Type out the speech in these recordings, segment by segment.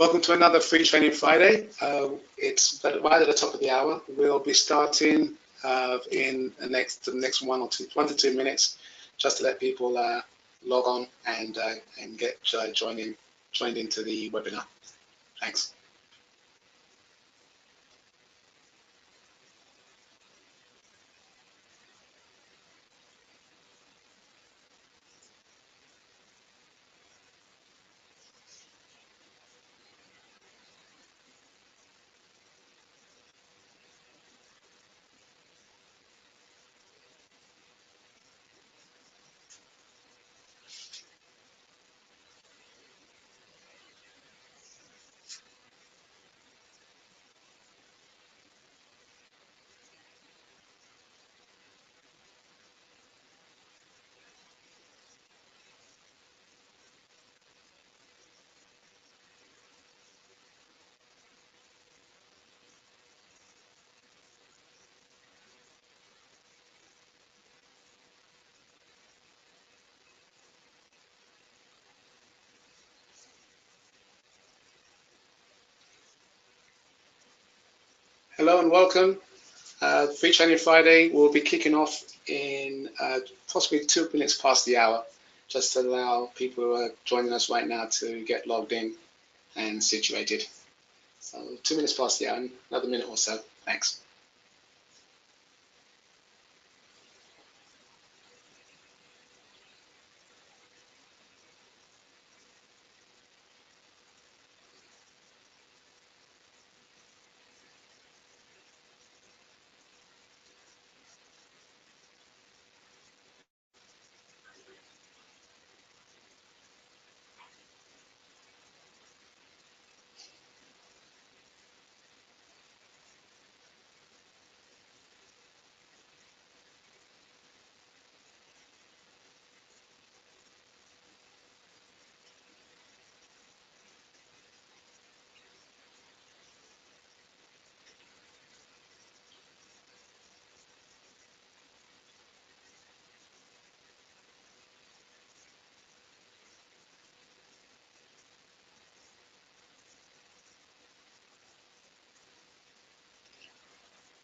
Welcome to another Free Training Friday. It's right at the top of the hour. We'll be starting in the next 1 to 2 minutes, just to let people log on and get joined into the webinar. Thanks. Hello and welcome. Free Training Friday will be kicking off in possibly 2 minutes past the hour, just to allow people who are joining us right now to get logged in and situated. So 2 minutes past the hour, another minute or so. Thanks.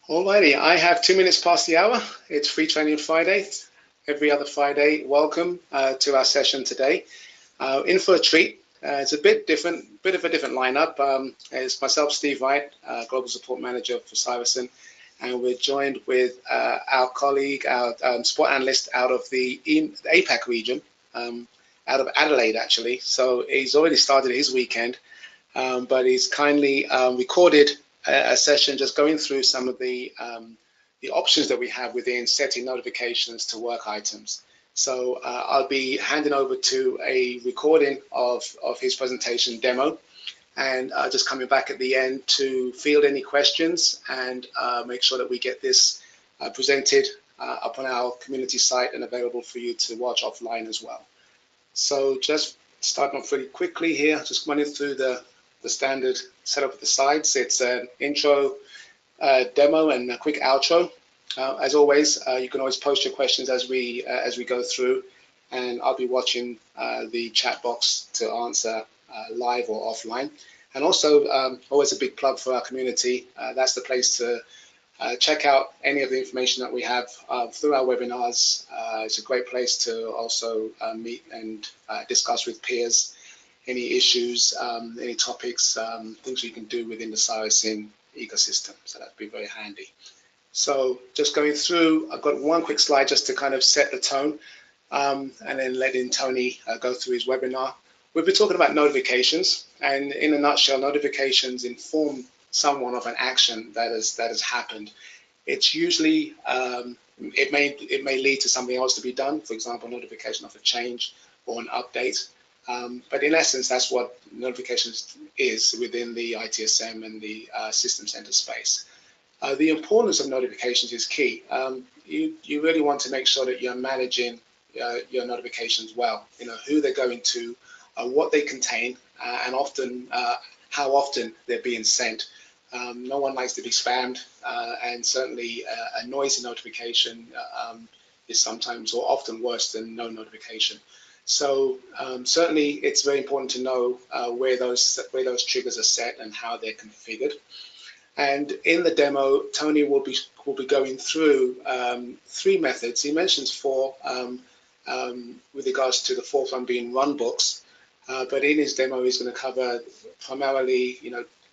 Alrighty, I have 2 minutes past the hour. It's Free Training Friday. Every other Friday, welcome to our session today. In for a treat. It's a bit of a different lineup. It's myself, Steve Wright, Global Support Manager for Cybersyn, and we're joined with our colleague, our support analyst out of the APAC region, out of Adelaide actually. So he's already started his weekend, but he's kindly recorded a session just going through some of the options that we have within setting notifications to work items. So I'll be handing over to a recording of his presentation demo, and just coming back at the end to field any questions and make sure that we get this presented up on our community site and available for you to watch offline as well. So just starting off really quickly here, just running through the standard setup of the slides. It's an intro, demo, and a quick outro. As always, you can always post your questions as we go through, and I'll be watching the chat box to answer live or offline. And also, always a big plug for our community. That's the place to check out any of the information that we have through our webinars. It's a great place to also meet and discuss with peers any issues, any topics, things you can do within the Cybersyn ecosystem. So that'd be very handy. So just going through, I've got one quick slide just to kind of set the tone, and then letting Tony go through his webinar. We'll be talking about notifications, and in a nutshell, notifications inform someone of an action that has happened. It's usually it may lead to something else to be done, for example, notification of a change or an update. But in essence, that's what notifications is within the ITSM and the System Center space. The importance of notifications is key. You really want to make sure that you're managing your notifications well. You know who they're going to, what they contain, and often how often they're being sent. No one likes to be spammed, and certainly a noisy notification is sometimes or often worse than no notification. So certainly it's very important to know where those triggers are set and how they're configured. And in the demo, Tony will be going through 3 methods. He mentions 4 with regards to the 4th one being runbooks. But in his demo, he's going to cover primarily,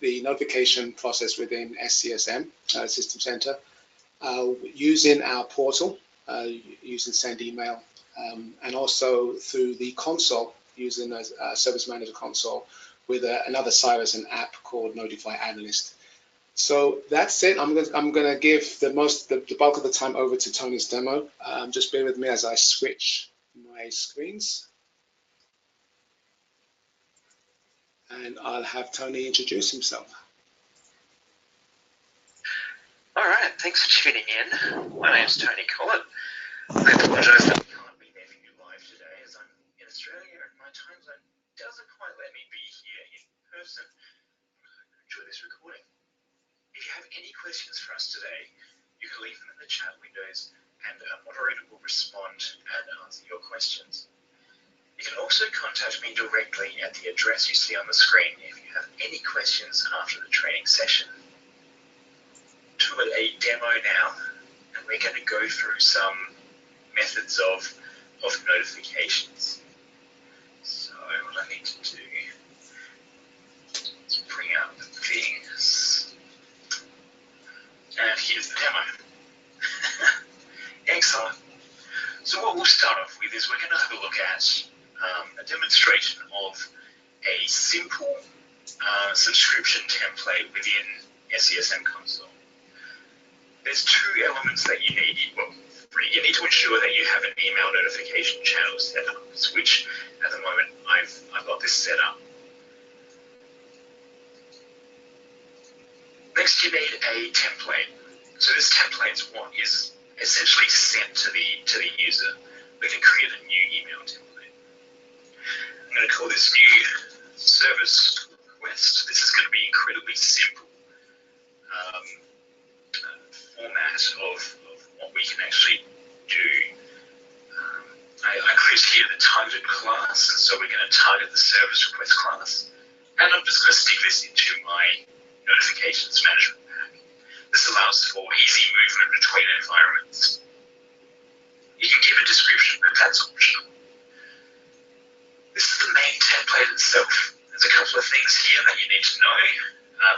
the notification process within SCSM, System Center, using our portal, using Send Email, and also through the console, using a Service Manager console with another Cyrus and app called Notify Analyst. So that's it. I'm going to give the bulk of the time over to Tony's demo. Just bear with me as I switch my screens. And I'll have Tony introduce himself. All right, thanks for tuning in. My name's Tony Collett. I apologise that I can't be there for you live today as I'm in Australia and my time zone doesn't quite let me be here in person. Enjoy this recording. If you have any questions for us today, you can leave them in the chat windows and a moderator will respond and answer your questions. You can also contact me directly at the address you see on the screen if you have any questions after the training session. To a demo now, and we're going to go through some methods of notifications. So what I need to do is bring up things. And here's the demo. Excellent. So what we'll start off with is we're going to have a look at a demonstration of a simple subscription template within SCSM console. There's 2 elements that you need. Well, 3. You need to ensure that you have an email notification channel set up, which at the moment I've got this set up. Next, you need a template. So this template is what is essentially sent to the user. We can create a new email template. I'm going to call this new service request. This is going to be incredibly simple format of what we can actually do. I create here the targeted class, so we're going to target the service request class. And I'm just going to stick this into my notifications management pack. This allows for easy movement between environments. You can give a description, but that's optional. This is the main template itself. There's a couple of things here that you need to know.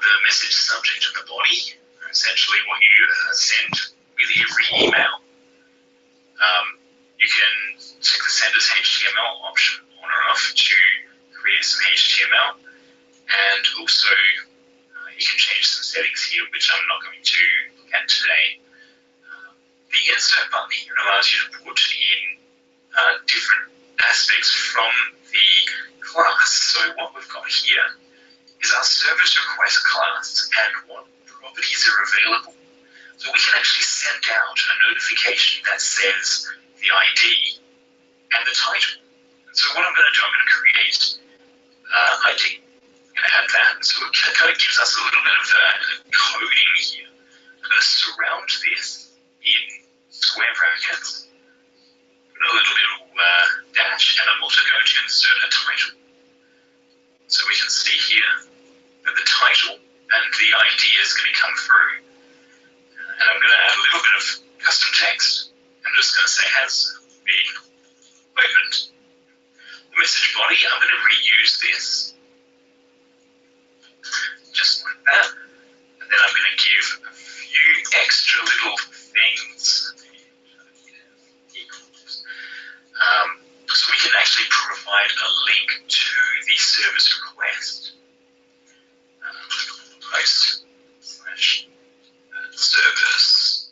The message subject and the body are essentially what you send with every email. You can check the sender's HTML option on or off to create some HTML, and also you can change some settings here, which I'm not going to look at today. The insert button here allows you to put in different aspects from the class. So what we've got here is our service request class and what properties are available. So we can actually send out a notification that says the ID and the title. And so what I'm going to do, I'm going to create ID. I'm going to add that. So it kind of gives us a little bit of coding here. I'm going to surround this in square brackets, put a little dash, and I'm also going to insert a title. So we can see here that the title and the ID is going to come through. And I'm going to add a little bit of custom text. I'm just going to say has been opened. The message body, I'm going to reuse this. Just like that. And then I'm going to give a few extra little things. So we can actually provide a link to the service request. Post slash service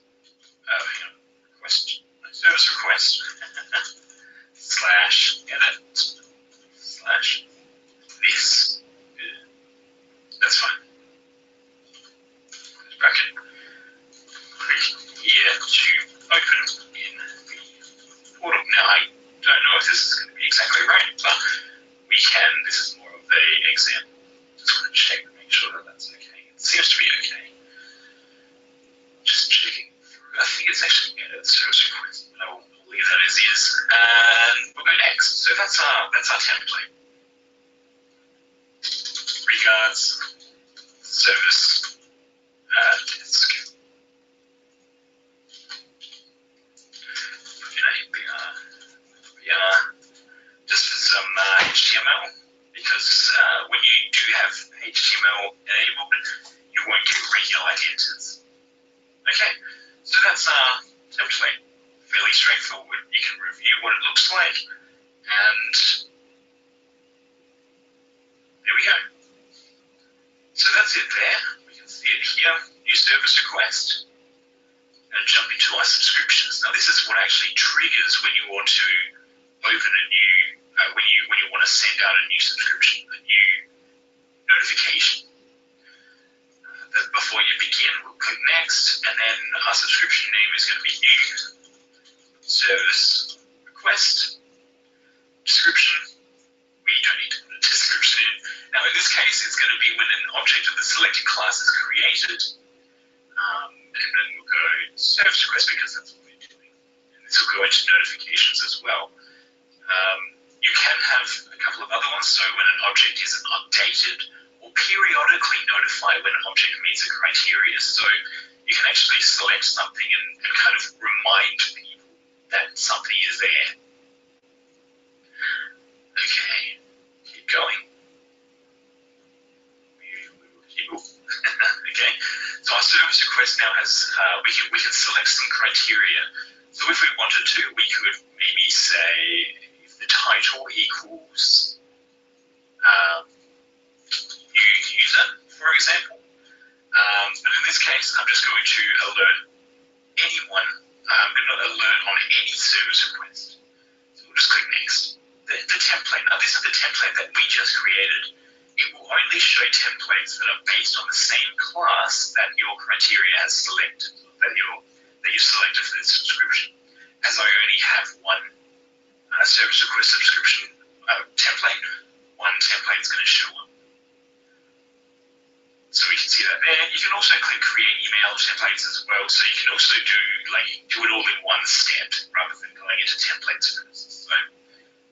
request, service request slash edit slash this. That's fine. Bracket. Click here to open in the portal. Now I don't know if this is going to be exactly right, but we can. This is more of an example. Just want to check and make sure that that's okay. It seems to that's our template. Regards, service desk. Just for some HTML, because when you do have HTML enabled, you won't get regular enters. Okay, so that's our template. Fairly straightforward. You can review what it looks like, and there we go. So that's it there. We can see it here. New service request. And jump into our subscriptions. Now this is what actually triggers when you want to open a new, when you want to send out a new subscription, a new notification. Before you begin, we'll click next, and then our subscription name is going to be new service request. Description. We don't need to put a description in. Now in this case, it's going to be when an object of the selected class is created. And then we'll go service request because that's what we're doing. And this will go into notifications as well. You can have a couple of other ones. So when an object is updated or periodically notify when an object meets a criteria. So you can actually select something and kind of remind people that something is there. Okay, keep going. Okay, so our service request now has, we can select some criteria. So if we wanted to, we could maybe say if the title equals new user, for example. But in this case, I'm just going to alert anyone, but not alert on any service request. So we'll just click next. The template, now this is the template that we just created. It will only show templates that are based on the same class that your criteria has selected, that you've selected for this subscription. As I only have one service request subscription template, one template is going to show up. So we can see that there. You can also click create email templates as well, so you can also do it all in one step rather than going into templates first. So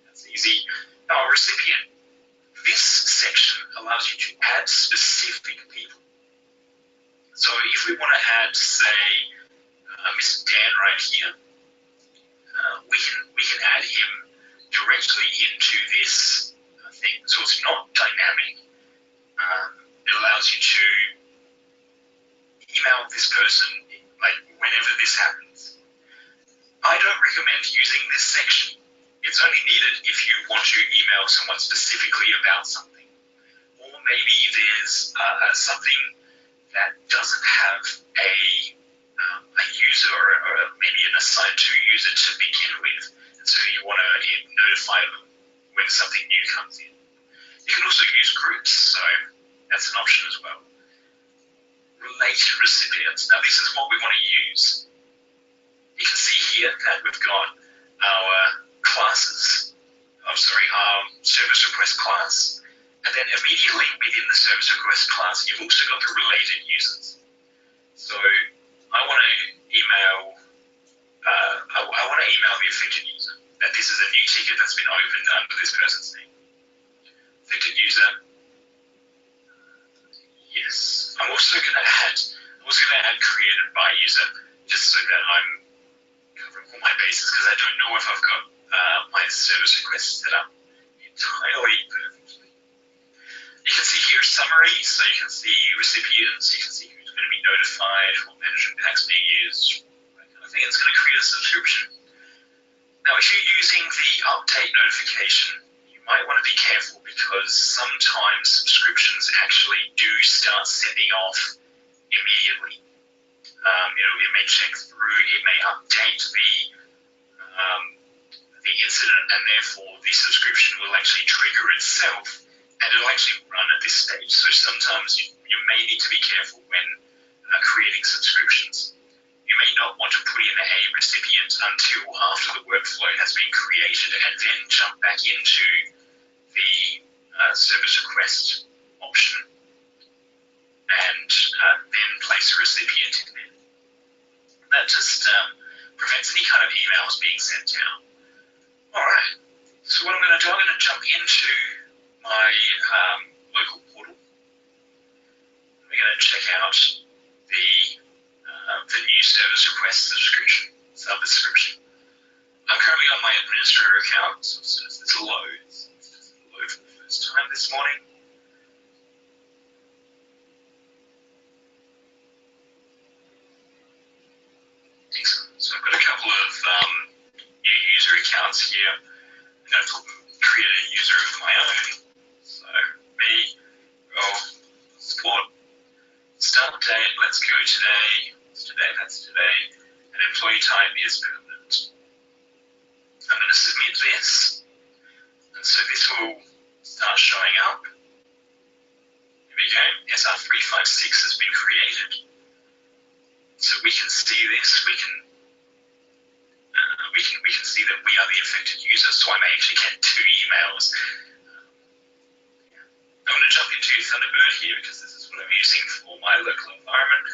that's easy. Now, recipient. This section allows you to add specific people. So if we want to add, say, Mr. Dan right here, we can add him directly into this thing. So it's not dynamic. It allows you to email this person like whenever this happens. I don't recommend using this section. It's only needed if you want to email someone specifically about something. Or maybe there's something that doesn't have a user or maybe an assigned to user to begin with. And so you want to notify them when something new comes in. You can also use groups, so that's an option as well. Related recipients. Now this is what we want to use. You can see here that we've got our classes, our service request class, and then immediately within the service request class, you've also got the related users. So I want to email the affected user that this is a new ticket that's been opened under this person's name. Affected user. Yes. I'm also going to add created by user just so that I'm covering all my bases because I don't know if I've got my service request set up entirely perfectly. You can see here a summary, so you can see recipients, you can see who's going to be notified, what management pack's being used, that kind of thing. It's going to create a subscription. Now, if you're using the update notification, you might want to be careful because sometimes subscriptions actually do start sending off immediately. It may check through, it may update the incident, and therefore the subscription will actually trigger itself, and it'll actually run at this stage. So sometimes you may need to be careful when creating subscriptions. You may not want to put in a recipient until after the workflow has been created and then jump back into the service request option and then place a recipient in there. That just prevents any kind of emails being sent out. Alright, So what I'm going to do, I'm going to jump into my local portal. We're going to check out the new service request subscription. I'm currently on my administrator account, so as soon as this loads, it doesn't load for the first time this morning. Excellent. So I've got a couple of new user accounts here. I'm going to create a user of my own. So me, sport, start date, let's go today. That's today. And employee type is permanent. I'm going to submit this. And so this will start showing up. Here we go. SR356 has been created. So we can see this. We can see that we are the affected user. So I may actually get 2 emails. I'm going to jump into Thunderbird here because this is what I'm using for my local environment.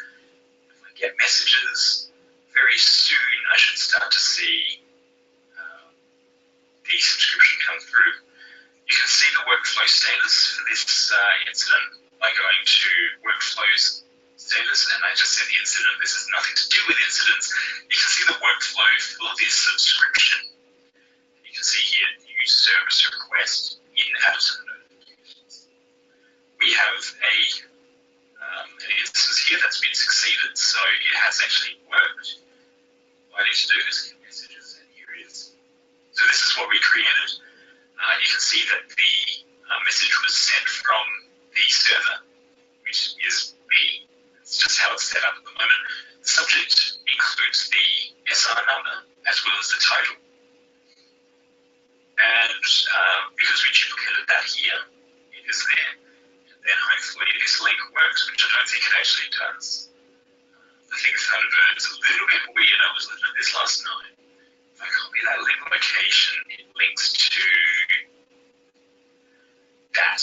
If I get messages, very soon I should start to see the subscription come through. You can see the workflow status for this incident by going to workflows status, and I just said the incident. This has nothing to do with incidents. You can see the workflow for this subscription. You can see here new service request in Addison notifications. We have an instance here that's been succeeded, so it has actually worked. What I need to do is get messages, and here it is. So this is what we created. You can see that the message was sent from the server, which is me. It's just how it's set up at the moment. The subject includes the SR number as well as the title. And because we duplicated that here, it is there. And then hopefully this link works, which I don't think it actually does. I think Thunderbird is a little bit weird. I was looking at this last night. If I copy that link location, it links to that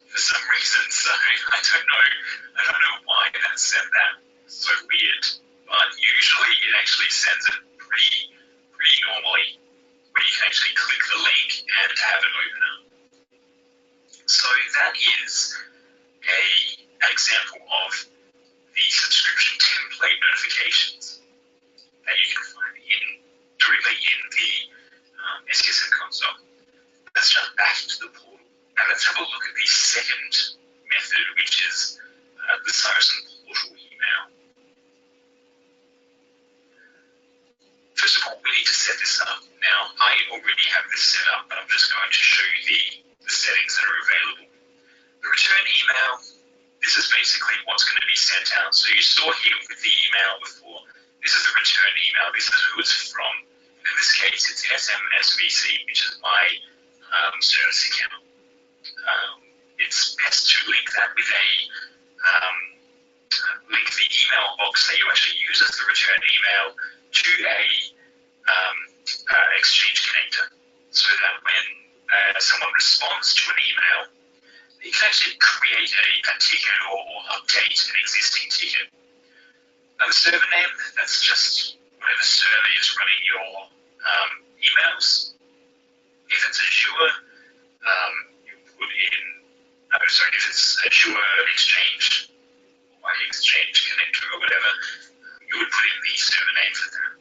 for some reason. So I don't know why that sent that. It's so weird. But usually it actually sends it pretty normally, where you can actually click the link and have it open up. So that is an example of the subscription template notifications that you can find directly in the SDSM console. Let's jump back into the portal and let's have a look at the second method, which is the Saracen portal email. First of all, we need to set this up. Now, I already have this set up, but I'm just going to show you the settings that are available. The return email, this is basically what's going to be sent out. So you saw here with the email before, this is the return email, this is who it's from. In this case, it's SMSVC, which is my service account. It's best to link that with link the email box that you actually use as the return email to a Exchange connector, so that when someone responds to an email, you can actually create a ticket or update an existing ticket. Now the server name, that's just whatever server is running your emails. If it's Azure, you put in, if it's Azure Exchange or Exchange connector or whatever, you would put in the server name for that.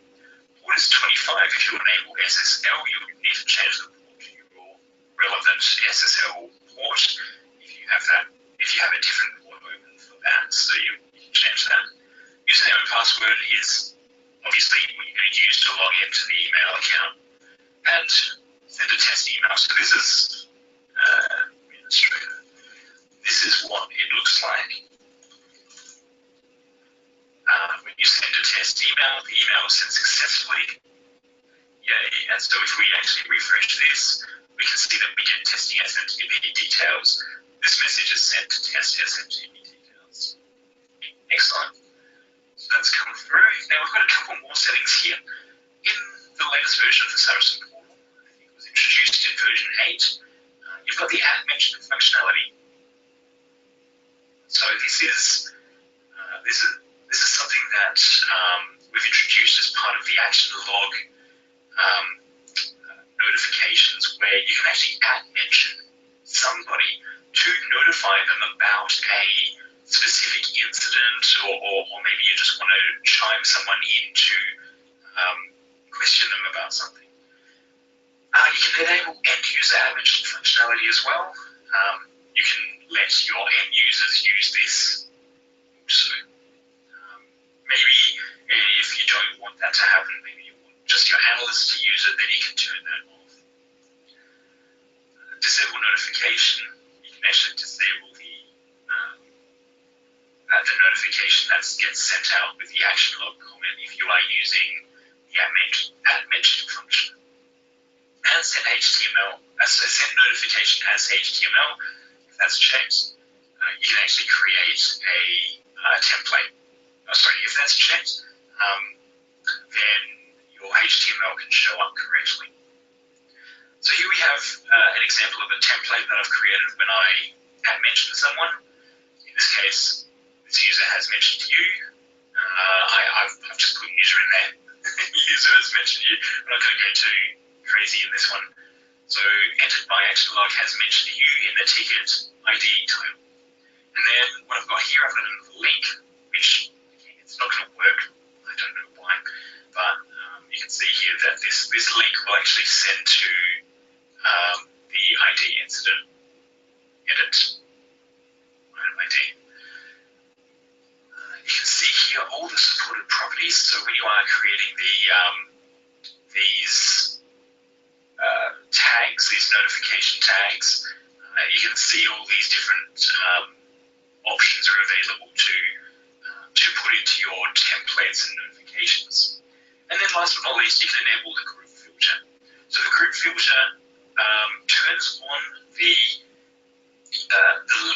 Port is 25. If you enable SSL, you would need to change the port to your relevant SSL port. If you have a different port open for that, so you can change that. Username and password is obviously what you're going to use to log into the email account, and send a test email. So this is administrator. This is what it looks like. When you send a test email, the email is sent successfully. Yay. And so if we actually refresh this, we can see that we get testing SMTP details. This message is sent to test SMTP details. Excellent. So that's come through. Now we've got a couple more settings here. In the latest version of the Saracen portal, I think it was introduced in version 8, you've got the at mention functionality. So this is something that we've introduced as part of the action log notifications where you can actually mention somebody to notify them about a specific incident, or maybe you just want to chime someone in to question them about something. You can enable end-user admin functionality as well. You can let your end users use this also. Maybe if you don't want that to happen, maybe you want just your analysts to use it, then you can turn that off. Disable notification. You can actually disable the notification that gets sent out with the action log comment if you are using the add mention function. And send HTML, so send notification as HTML. If that's checked, you can actually create a template. If that's checked, then your HTML can show up correctly. So here we have an example of a template that I've created when I had mentioned someone. In this case, this user has mentioned you. I've just put user in there. User has mentioned you. I'm not going to go too crazy in this one. So entered by action log has mentioned you in the ticket ID title. And then what I've got here, I've got a link, which again, it's not going to work. I don't know why, but you can see here that this link will actually send to the ID incident edit item ID. You can see here all the supported properties. So when you are creating these tags, these notification tags, you can see all these different options are available to put into your templates and notifications. And then last but not least, you can enable the group filter. So the group filter turns on the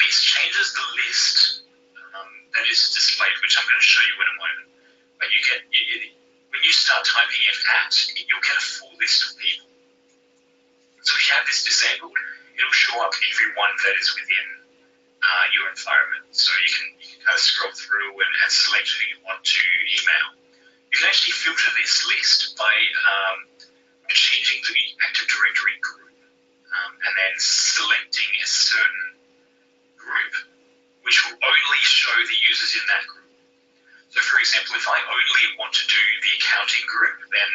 list, changes the list that is displayed, which I'm going to show you in a moment. But you get, when you start typing in you'll get a full list of people. So if you have this disabled, it'll show up everyone that is within your environment. So you can kind of scroll through and select who you want to email. You can actually filter this list by changing the Active Directory group and then selecting a certain group, which will only show the users in that group. So for example, if I only want to do the accounting group, then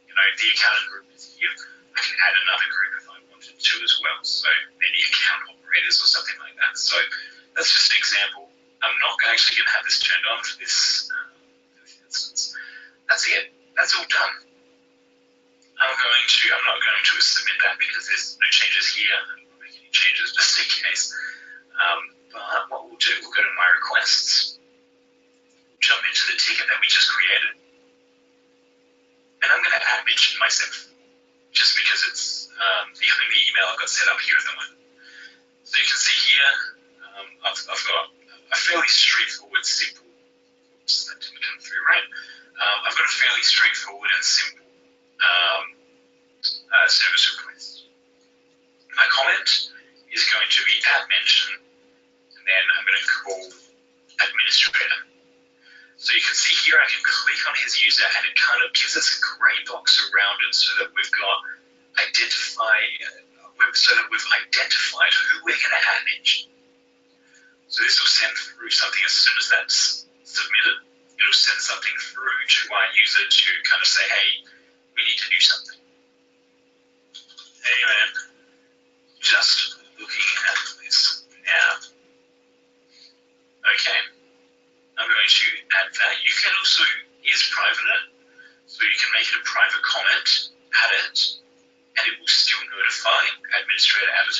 the accounting group is here. I can add another group if I wanted to as well. So maybe account operators or something like that. So that's just an example. I'm not actually going to have this turned on for this instance. That's it. That's all done. I'm not going to submit that because there's no changes here. I'm not making any changes just in case. But what we'll do, we'll go to My Requests, jump into the ticket that we just created, and I'm going to add mention myself, just because it's the only email I've got set up here at the moment. So you can see here, I've got a fairly straightforward, simple, oops, that didn't come through right. I've got a fairly straightforward and simple service request. My comment is going to be add mention, and then I'm going to call administrator. So you can see here I can click on his user and it kind of gives us a grey box around it so that we've identified who we're going to add mention. So this will send through something as soon as that's submitted. It'll send something through to our user to kind of say, hey, we need to do something. Anyway, just looking at this now. Okay, I'm going to add that. You can also use private it, so you can make it a private comment, add it, and it will still notify administrator add it,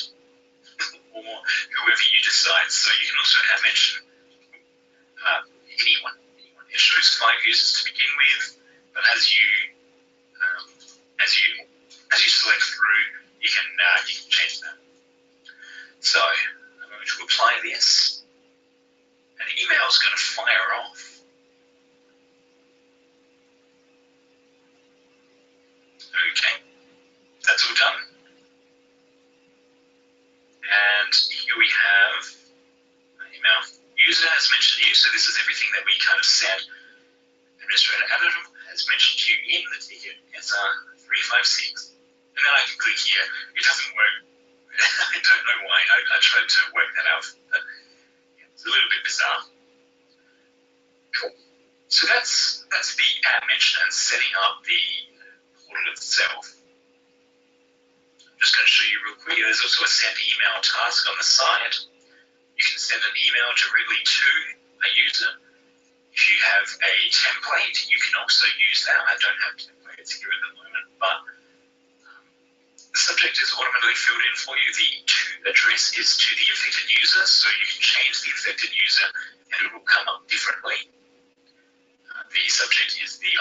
or whoever you decide. So you can also add mention anyone. It shows 5 users to begin with, but as you select through, you can change that. So I'm going to apply this, and the email is going to fire off. Okay, that's all done. And here we have an email. User has mentioned you, so this is everything that we kind of said. Administrator Adam has mentioned you in the ticket SR356. and then I can click here. It doesn't work. I don't know why. I tried to work that out. But it's a little bit bizarre. Cool. So that's the admin and setting up the portal itself. I'm just going to show you real quick. There's also a send email task on the side. You can send an email directly to a user. If you have a template, you can also use that. I don't have templates here at the moment, but the subject is automatically filled in for you. The address is to the affected user, so you can change the affected user and it will come up differently. The subject is the the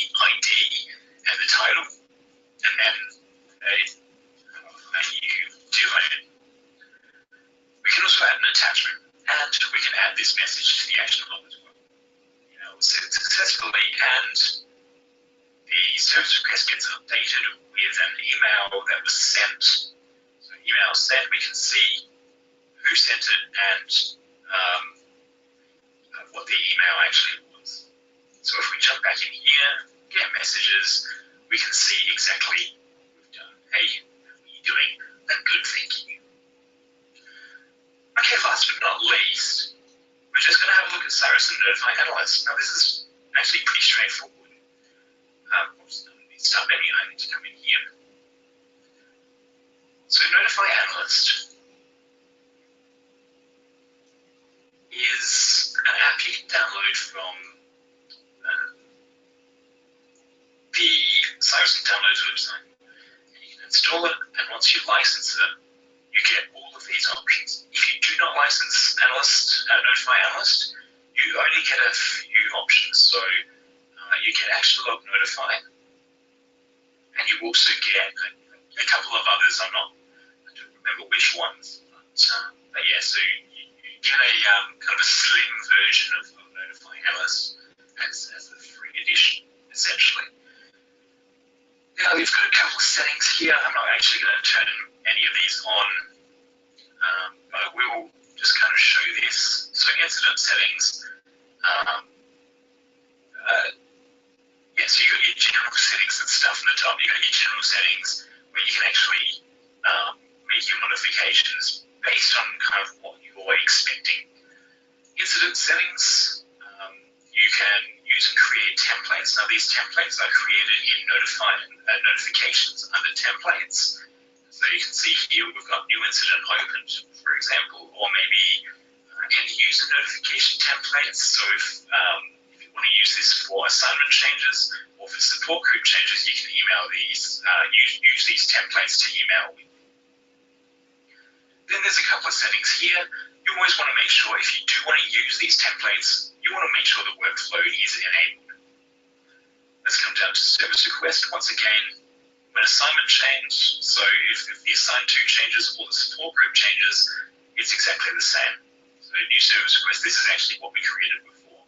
ID and the title, and then a new domain. We can also add an attachment, and we can add this message to the action log as well. Sent successfully, and the service request gets updated with an email that was sent. So email sent, we can see who sent it and what the email actually was. So if we jump back in here, get messages, we can see exactly what we've done. Hey, how are you doing? A good thank you. Okay, last but not least, we're just going to have a look at Saracen Notify Analyst. Now this is actually pretty straightforward. Start menu, I need to come in here. So Notify Analyst is an app you can download from the Saracen Downloads website. And you can install it, and once you license it, you get all of these options. If you do not license Notify Analyst, you only get a few options. So you get Action Log Notify, and you also get a couple of others. I don't remember which ones, but yeah. So you get a kind of a slim version of Notify Analyst as the free edition, essentially. Now we've got a couple of settings here. I'm not actually going to turn any of these on, but I will just kind of show this. So incident settings. So you've got your general settings and stuff on the top. You've got your general settings where you can actually make your modifications based on kind of what you're expecting. Incident settings, you can use and create templates. Now these templates are created in notifications under templates. So you can see here we've got new incident opened, for example, or maybe end user notification templates. So if you want to use this for assignment changes or for support group changes, you can email these, use these templates to email with. Then there's a couple of settings here. You always want to make sure, if you do want to use these templates, you want to make sure the workflow is enabled. Let's come down to service request. Once again, when assignment change, so if the assign to changes or the support group changes, it's exactly the same. So new service request, this is actually what we created before.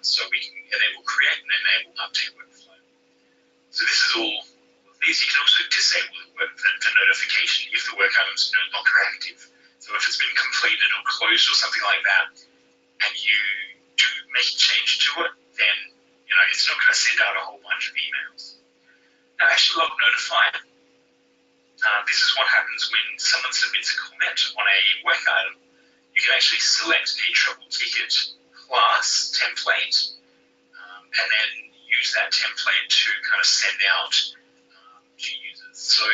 So we can enable create and enable update workflow. So this is all of these. You can also disable the notification if the work item is no longer active. So if it's been completed or closed or something like that, and you do make a change to it, then it's not going to send out a whole bunch of emails. Now, Action Log Notify. This is what happens when someone submits a comment on a work item. You can actually select a trouble ticket class template, and then use that template to kind of send out to users. So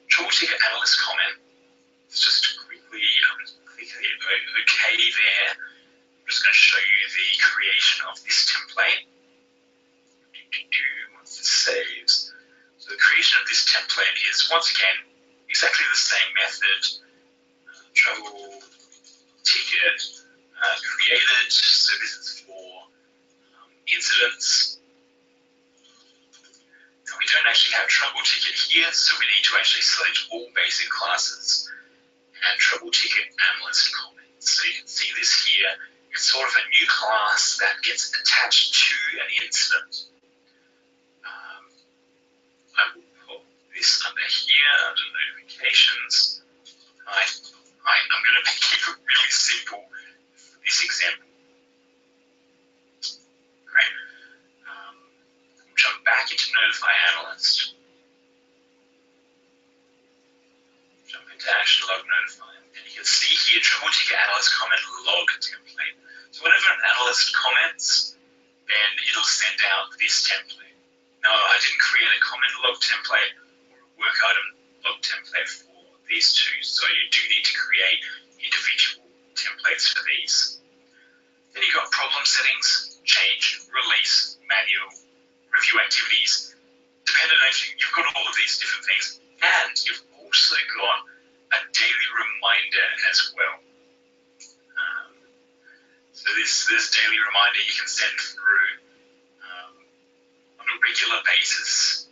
trouble ticket analyst comment. It's just quickly, I'm just clicking OK there. I'm just going to show you the creation of this template. Once it saves. So the creation of this template is, once again, exactly the same method. Trouble ticket created. So this is for incidents. And we don't actually have trouble ticket here, so we need to actually select all basic classes and trouble ticket analyst comments. So you can see this here. It's sort of a new class that gets attached to an incident. I will put this under here, under notifications. I'm going to keep it really simple for this example. Great. We'll jump back back into Notify Analyst. Jump into Action Log Notify. And you can see here Triple Ticket Analyst Comment Log template. So whenever an analyst comments, then it'll send out this template. Now, I didn't create a comment log template or a work item log template for these two, so you do need to create individual templates for these. Then you've got problem settings, change, release, manual, review activities. Depending on if you've got all of these different things, and you've also got a daily reminder as well. So this daily reminder you can send through on a regular basis,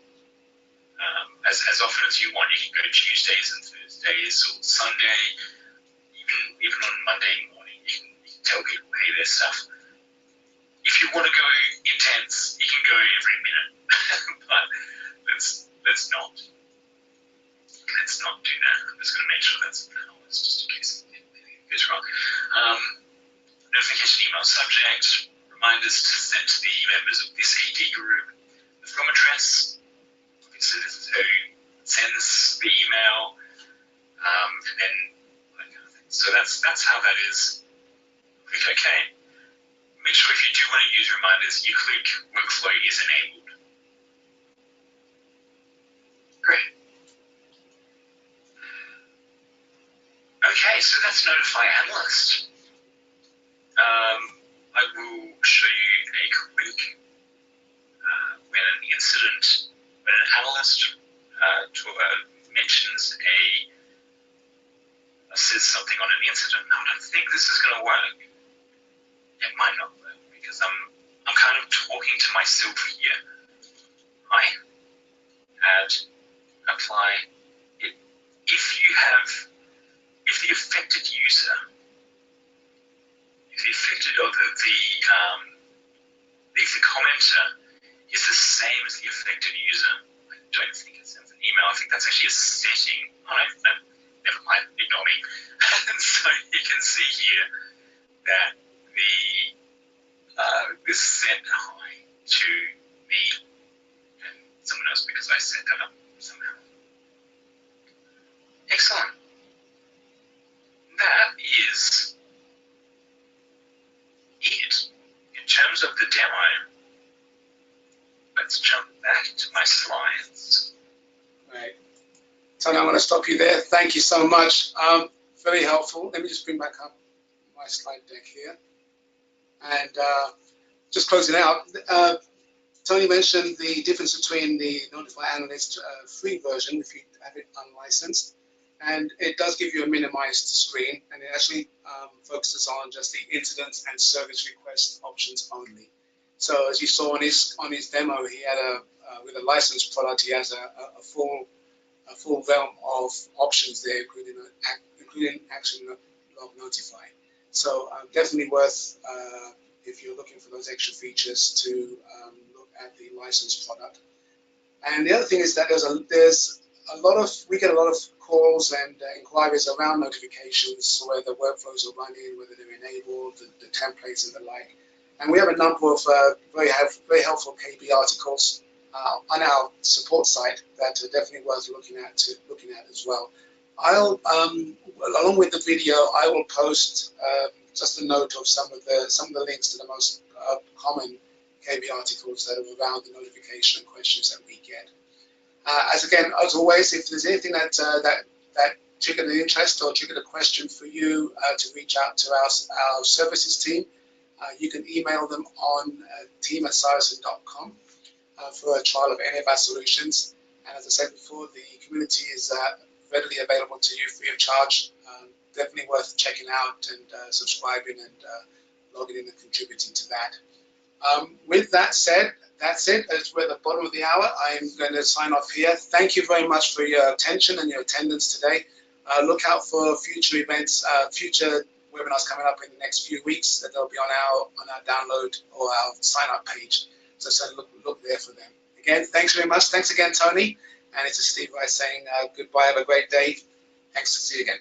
as often as you want. You can go Tuesdays and Thursdays or Sunday, even on Monday morning. You can tell people, hey, there's stuff. If you want to go intense, you can go every minute, but let's not do that. I'm just going to make sure that's balanced, just in case anything goes wrong. Notification email subject, reminders to send to the members of this AD group. The from address, obviously this is who sends the email, and then that kind of thing. So that's how that is. Click OK. Make sure if you do want to use reminders, you click Workflow is enabled. Great. Okay, so that's Notify Analyst. I will show you a quick when an analyst mentions says something on an incident. No, I don't think this is going to work. It might not work because I'm kind of talking to myself here. I add, apply. If the affected user, if the commenter is the same as the affected user, I don't think it sends an email. I think that's actually a setting. Oh, no, never mind, ignore me. And so you can see here that this sent hi to me and someone else because I set that up somehow. Excellent. That is it in terms of the demo. Let's jump back to my slides. Right. Tony, I'm going to stop you there. Thank you so much. Very helpful. Let me just bring back up my slide deck here. And just closing out, Tony mentioned the difference between the Notify Analyst free version, if you have it unlicensed, and it does give you a minimized screen, and it actually focuses on just the incidents and service request options only. So as you saw on his demo, he had with a licensed product, he has a full realm of options there, including Action Log Notify. So definitely worth, if you're looking for those extra features, to look at the licensed product. And the other thing is that we get a lot of calls and inquiries around notifications, where the workflows are running, whether they're enabled, the templates and the like. And we have a number of very helpful KB articles on our support site that are definitely worth looking at as well. I'll, along with the video, I will post just a note of some of the links to the most common KB articles that are around the notification and questions that we get. As always, if there's anything that triggered an interest or triggered a question for you to reach out to our services team, you can email them on team@cyosyn.com for a trial of any of our solutions. And as I said before, the community is readily available to you free of charge. Definitely worth checking out and subscribing and logging in and contributing to that. With that said, that's it. As we're at the bottom of the hour, I am going to sign off here. Thank you very much for your attention and your attendance today. Look out for future events, future webinars coming up in the next few weeks that they'll be on our download or our sign up page. So look there for them. Again, thanks very much. Thanks again, Tony. And it's Steve Rice saying goodbye. Have a great day. Thanks. See you again.